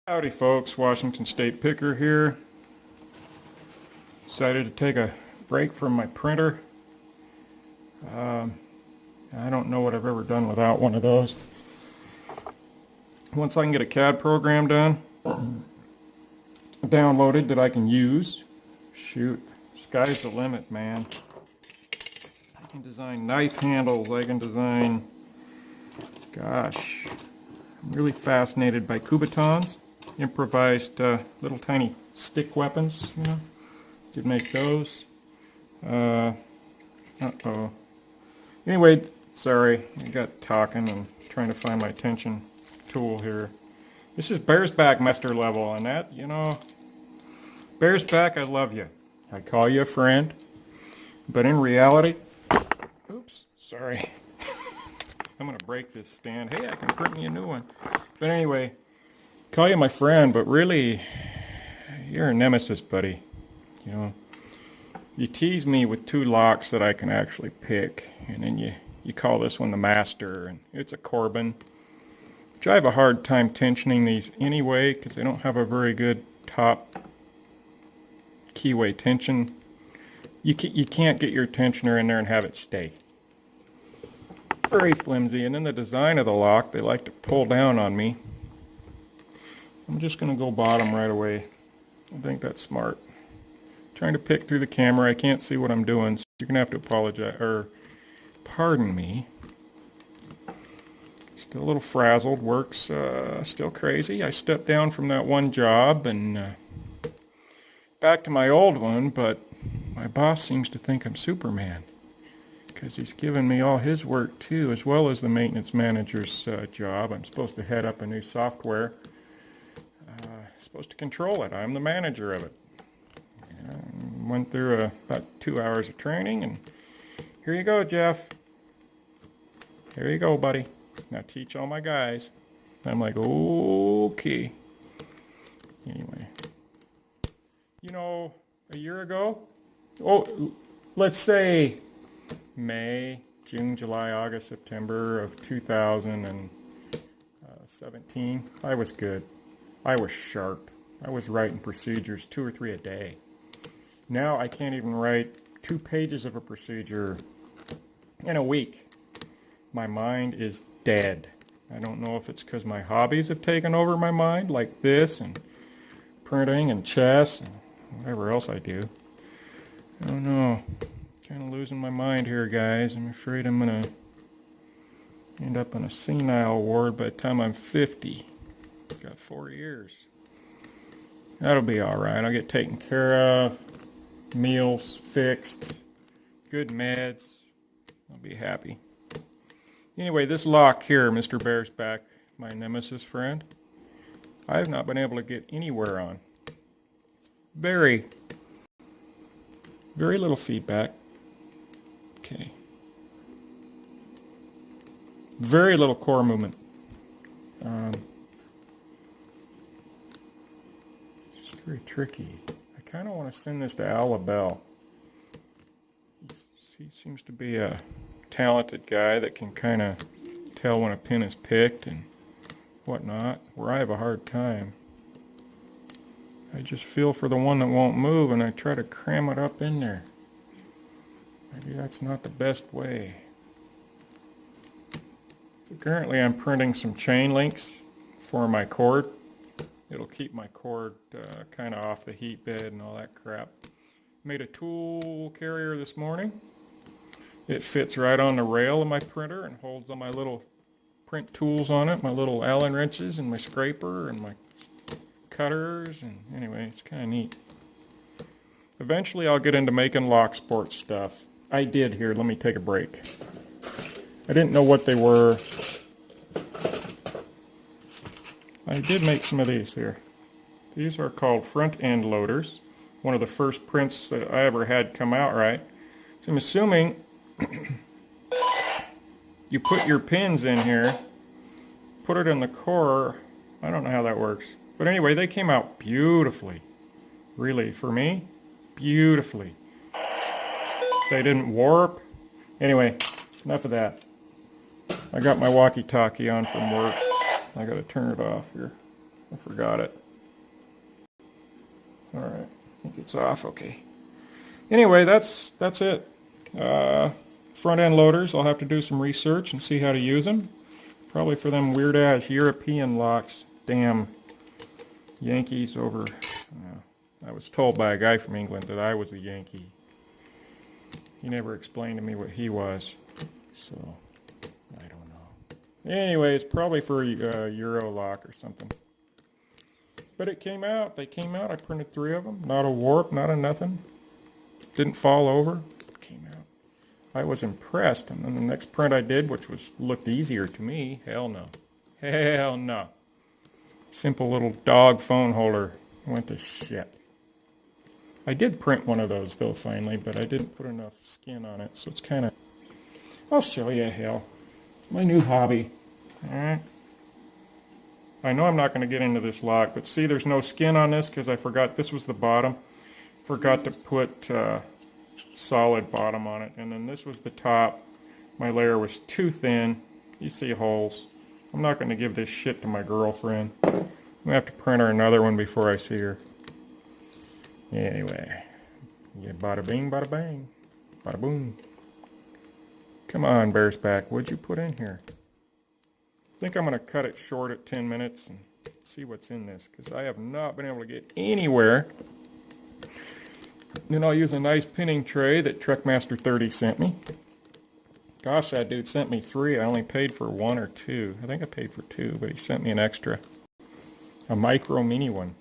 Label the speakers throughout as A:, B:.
A: Howdy folks, Washington State Picker here. Decided to take a break from my printer. I don't know what I've ever done without one of those. Once I can get a CAD program done, downloaded that I can use, shoot, sky's the limit, man. I can design knife handles, I can design, gosh, I'm really fascinated by Kubotons. Improvised little tiny stick weapons, you know. Could make those. Uh-oh. Anyway, sorry, I got talking and trying to find my tension tool here. This is Bearsback master level, and that, you know, Bearsback, I love you. I call you a friend, but in reality, oops, sorry. I'm gonna break this stand. Hey, I can print me a new one. But anyway, call you my friend, but really, you're a nemesis, buddy. You know, you tease me with two locks that I can actually pick, and then you call this one the master, and it's a Corbin, which I have a hard time tensioning these anyway, because they don't have a very good top keyway tension. You can't get your tensioner in there and have it stay. Very flimsy, and then the design of the lock, they like to pull down on me. I'm just going to go bottom right away. I think that's smart. Trying to pick through the camera. I can't see what I'm doing, so you're going to have to apologize, or pardon me. Still a little frazzled. Work's still crazy. I stepped down from that one job and back to my old one, but my boss seems to think I'm Superman, because he's given me all his work too, as well as the maintenance manager's job. I'm supposed to head up a new software. Supposed to control it. I'm the manager of it. Went through about 2 hours of training, and here you go, Jeff. Here you go, buddy. Now teach all my guys. I'm like, okay. Anyway, you know, a year ago, let's say May, June, July, August, September of 2017, I was good. I was sharp. I was writing procedures 2 or 3 a day. Now I can't even write 2 pages of a procedure in a week. My mind is dead. I don't know if it's because my hobbies have taken over my mind, like this and printing and chess and whatever else I do. I don't know. Kind of losing my mind here, guys. I'm afraid I'm going to end up in a senile ward by the time I'm 50. Got 4 years. That'll be alright. I'll get taken care of. Meals fixed. Good meds. I'll be happy. Anyway, this lock here, Mr. Bearsback, my nemesis friend, I have not been able to get anywhere on. Very little feedback. Okay. Very little core movement. It's just very tricky. I kind of want to send this to Al LaBelle. He seems to be a talented guy that can kind of tell when a pin is picked and whatnot, where I have a hard time. I just feel for the one that won't move, and I try to cram it up in there. Maybe that's not the best way. So currently I'm printing some chain links for my cord. It'll keep my cord kind of off the heat bed and all that crap. Made a tool carrier this morning. It fits right on the rail of my printer and holds all my little print tools on it, my little Allen wrenches and my scraper and my cutters, and anyway, it's kind of neat. Eventually I'll get into making lock sport stuff. I did here. Let me take a break. I didn't know what they were. I did make some of these here. These are called front end loaders. One of the first prints that I ever had come out right. So I'm assuming you put your pins in here, put it in the core. I don't know how that works. But anyway, they came out beautifully. Really, for me, beautifully. They didn't warp. Anyway, enough of that. I got my walkie-talkie on from work. I gotta turn it off here. I forgot it. All right, I think it's off. Okay. Anyway, that's it. Front end loaders, I'll have to do some research and see how to use them. Probably for them weird ass European locks. Damn Yankees over. I was told by a guy from England that I was a Yankee. He never explained to me what he was, so I don't know. Anyway, it's probably for a Euro lock or something. But it came out. They came out. I printed 3 of them. Not a warp, not a nothing. Didn't fall over. Came out. I was impressed. And then the next print I did, which looked easier to me, hell no. Hell no. Simple little dog phone holder went to shit. I did print one of those though finally, but I didn't put enough skin on it, so it's kind of... I'll show you, hell. My new hobby. Alright. I know I'm not going to get into this lock, but see there's no skin on this because I forgot this was the bottom. Forgot to put solid bottom on it, and then this was the top. My layer was too thin. You see holes. I'm not going to give this shit to my girlfriend. I'm going to have to print her another one before I see her. Anyway, yeah, bada bing, bada bang, bada boom. Come on, Bearsback, what'd you put in here? I think I'm going to cut it short at 10 minutes and see what's in this, because I have not been able to get anywhere. Then I'll use a nice pinning tray that Truckmaster 30 sent me. Gosh, that dude sent me 3. I only paid for 1 or 2. I think I paid for 2, but he sent me an extra. A micro mini one.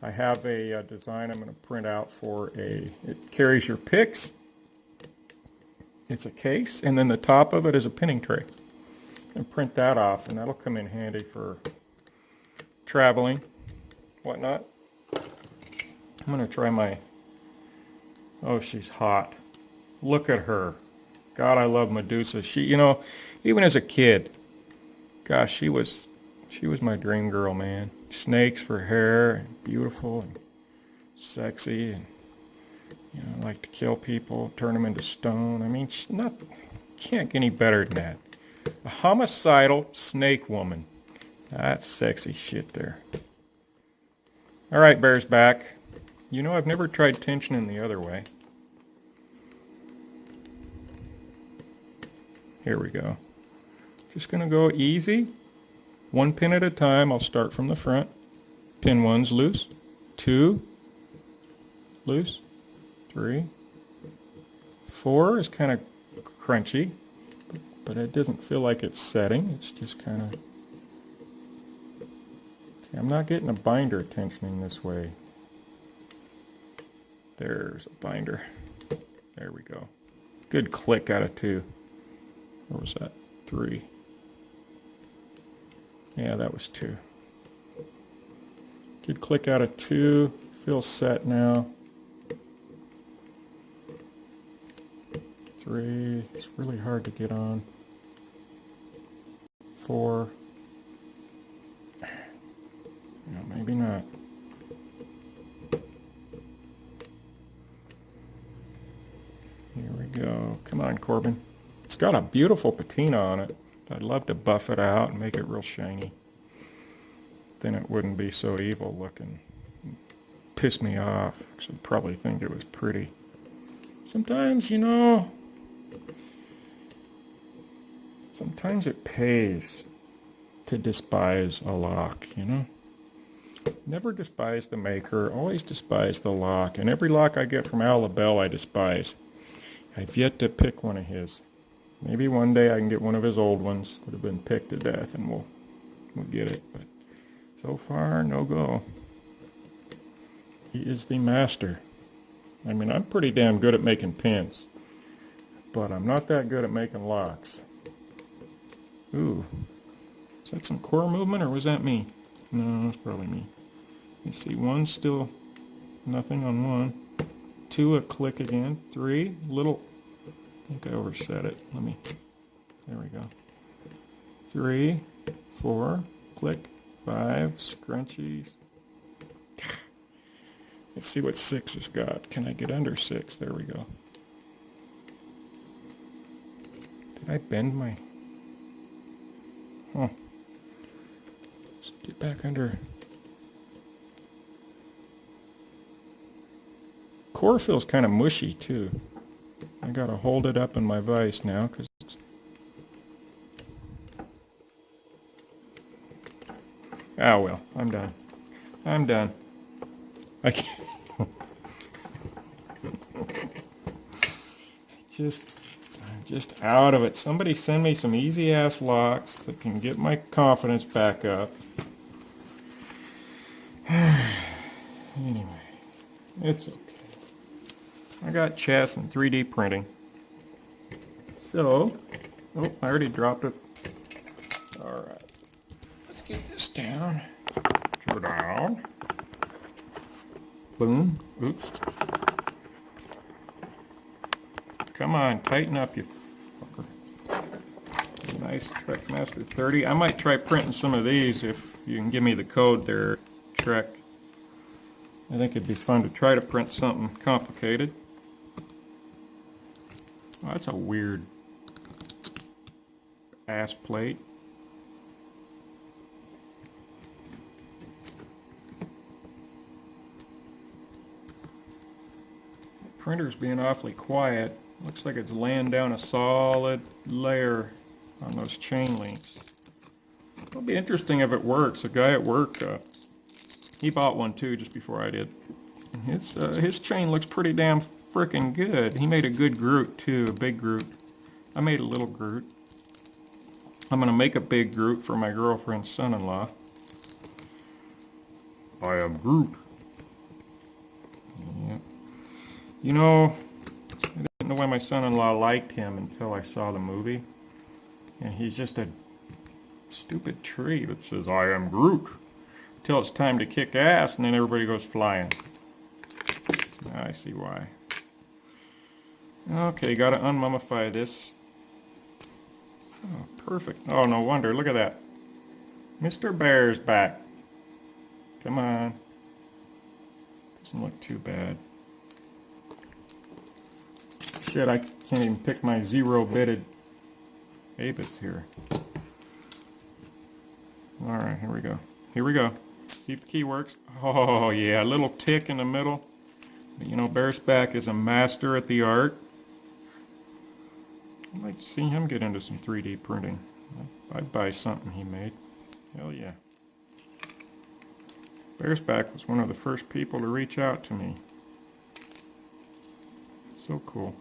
A: I have a design I'm going to print out for it carries your picks. It's a case, and then the top of it is a pinning tray. And print that off, and that'll come in handy for traveling, whatnot. I'm going to try my... Oh, she's hot. Look at her. God, I love Medusa. She, you know, even as a kid, gosh, she was my dream girl, man. Snakes for hair, and beautiful and sexy, and you know, like to kill people, turn them into stone. I mean, can't get any better than that. A homicidal snake woman. That's sexy shit there. All right, Bearsback. You know, I've never tried tensioning the other way. Here we go. Just gonna go easy. 1 pin at a time. I'll start from the front. Pin 1's loose. 2, loose. 3, 4 is kind of crunchy, but it doesn't feel like it's setting. It's just kind of... Okay, I'm not getting a binder tensioning this way. There's a binder. There we go. Good click out of 2. Or was that 3? Yeah, that was 2. Good click out of 2. Feels set now. 3. It's really hard to get on. 4. No, maybe not. Here we go. Come on, Corbin. It's got a beautiful patina on it. I'd love to buff it out and make it real shiny. Then it wouldn't be so evil looking. Piss me off, because I'd probably think it was pretty. Sometimes, you know, sometimes it pays to despise a lock, you know? Never despise the maker, always despise the lock. And every lock I get from Al LaBelle I despise. I've yet to pick one of his. Maybe one day I can get one of his old ones that have been picked to death and we'll get it. But so far, no go. He is the master. I mean, I'm pretty damn good at making pins, but I'm not that good at making locks. Ooh. Is that some core movement or was that me? No, it's probably me. You see, 1 still nothing on 1. 2 a click again. 3 little... I think I overset it. There we go. 3, 4, click, 5, scrunchies. Let's see what 6 has got. Can I get under 6? There we go. Did I bend my... Huh. Let's get back under core feels kind of mushy too. I gotta hold it up in my vise now because it's... Ah, well, I'm done. I'm done. I can't... I'm just out of it. Somebody send me some easy ass locks that can get my confidence back up. Anyway, it's okay. I got chess and 3D printing. So, oh, I already dropped it. All right, let's get this down. Go down. Boom. Oops. Come on, tighten up, you fucker. Nice Trekmaster 30. I might try printing some of these if you can give me the code there, Trek. I think it'd be fun to try to print something complicated. Oh, that's a weird ass plate. Printer's being awfully quiet. Looks like it's laying down a solid layer on those chain links. It'll be interesting if it works. A guy at work, he bought one too just before I did. And his chain looks pretty damn frickin' good. He made a good Groot too, a big Groot. I made a little Groot. I'm gonna make a big Groot for my girlfriend's son-in-law. I am Groot. Yep. You know, I didn't know why my son-in-law liked him until I saw the movie. And he's just a stupid tree that says, I am Groot. Until it's time to kick ass, and then everybody goes flying. I see why. Okay, gotta unmummify this. Oh, perfect. Oh, no wonder. Look at that. Mr. Bearsback. Come on. Doesn't look too bad. Shit, I can't even pick my zero-bitted Avis here. Alright, here we go. Here we go. See if the key works. Oh, yeah, a little tick in the middle. You know, Bearsback is a master at the art. I'd like to see him get into some 3D printing. I'd buy something he made. Hell yeah. Bearsback was one of the first people to reach out to me. So cool.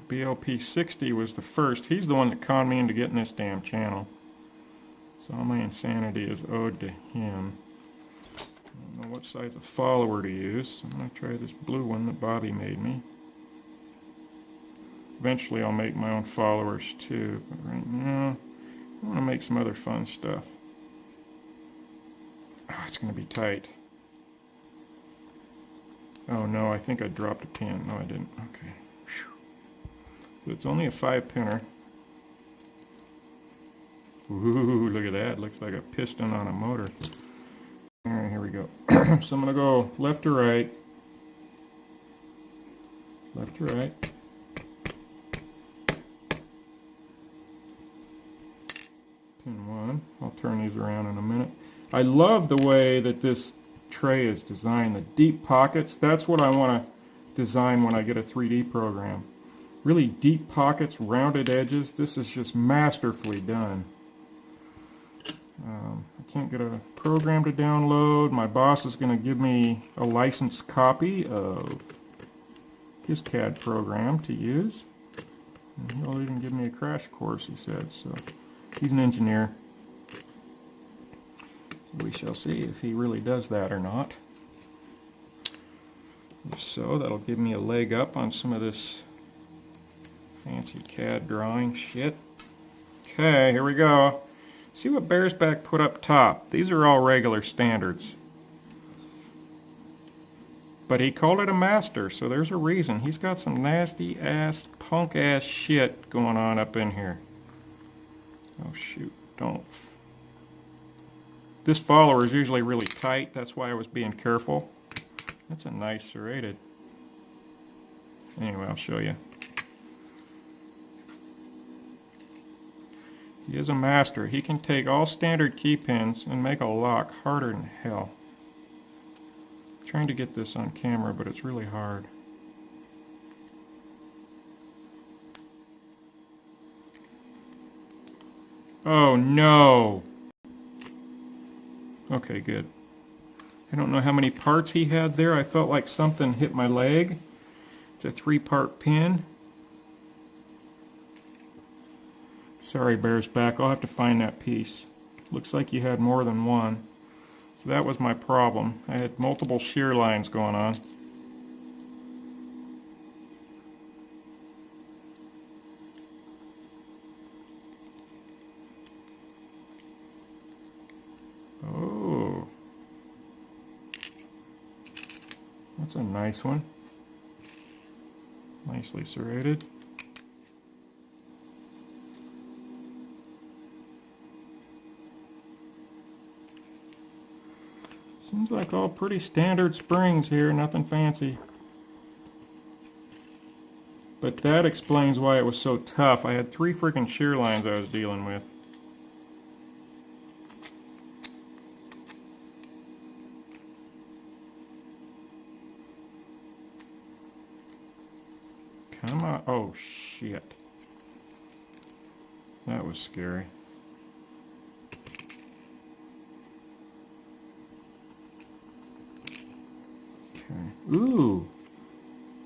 A: BLP60 was the first. He's the one that conned me into getting this damn channel. So all my insanity is owed to him. I don't know what size of follower to use. I'm going to try this blue one that Bobby made me. Eventually I'll make my own followers too, but right now I want to make some other fun stuff. Oh, it's going to be tight. Oh no, I think I dropped a pin. No, I didn't. Okay. Whew. So it's only a 5-pinner. Ooh, look at that. Looks like a piston on a motor. Alright, here we go. So I'm going to go left to right. Left to right. Pin 1. I'll turn these around in a minute. I love the way that this tray is designed. The deep pockets, that's what I want to design when I get a 3D program. Really deep pockets, rounded edges. This is just masterfully done. I can't get a program to download. My boss is going to give me a licensed copy of his CAD program to use. And he'll even give me a crash course, he said. So he's an engineer. We shall see if he really does that or not. If so, that'll give me a leg up on some of this fancy CAD drawing shit. Okay, here we go. See what Bearsback put up top. These are all regular standards. But he called it a master, so there's a reason. He's got some nasty ass, punk ass shit going on up in here. Oh shoot, don't. This follower is usually really tight, that's why I was being careful. That's a nice serrated. Anyway, I'll show you. He is a master. He can take all standard key pins and make a lock harder than hell. Trying to get this on camera, but it's really hard. Oh no! Okay, good. I don't know how many parts he had there. I felt like something hit my leg. It's a 3-part pin. Sorry, Bearsback, I'll have to find that piece. Looks like you had more than one. So that was my problem. I had multiple shear lines going on. Oh, that's a nice one. Nicely serrated. Seems like all pretty standard springs here, nothing fancy. But that explains why it was so tough. I had 3 freaking shear lines I was dealing with. Come on. Oh, shit. That was scary. Okay. Ooh.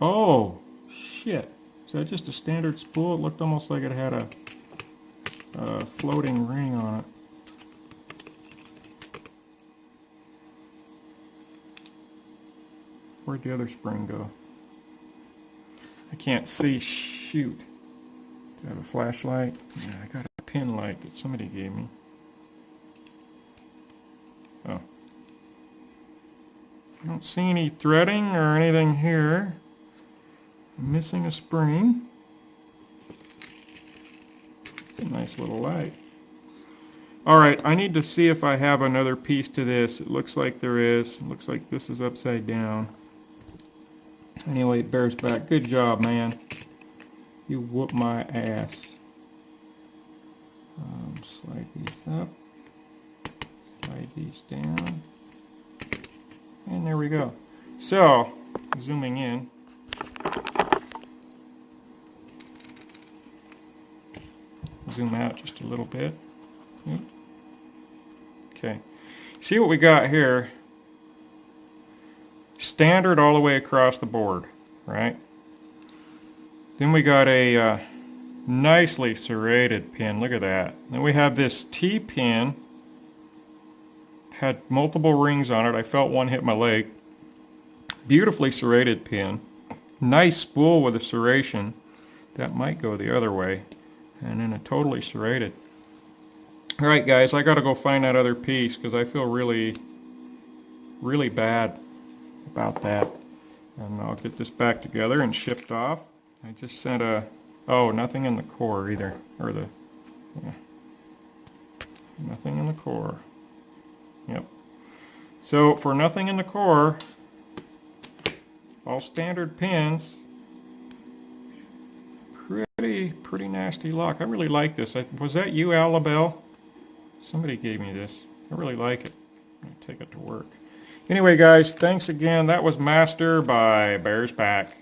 A: Oh, shit. Is that just a standard spool? It looked almost like it had a floating ring on it. Where'd the other spring go? I can't see. Shoot. Do I have a flashlight? Yeah, I got a pin light that somebody gave me. Oh. I don't see any threading or anything here. I'm missing a spring. It's a nice little light. Alright, I need to see if I have another piece to this. It looks like there is. It looks like this is upside down. Anyway, Bearsback, good job, man. You whoop my ass. Slide these up. Slide these down. And there we go. So, zooming in. Zoom out just a little bit. Yep. Okay. See what we got here? Standard all the way across the board, right? Then we got a nicely serrated pin. Look at that. Then we have this T-pin. Had multiple rings on it. I felt one hit my leg. Beautifully serrated pin. Nice spool with a serration. That might go the other way. And then a totally serrated. Alright guys, I gotta go find that other piece because I feel really bad about that. And I'll get this back together and shipped off. I just sent a, oh, nothing in the core either. Or the, yeah. Nothing in the core. Yep. So for nothing in the core, all standard pins, pretty nasty lock. I really like this. Was that you, Alabelle? Somebody gave me this. I really like it. I'm gonna take it to work. Anyway, guys, thanks again. That was Master by Bearsback.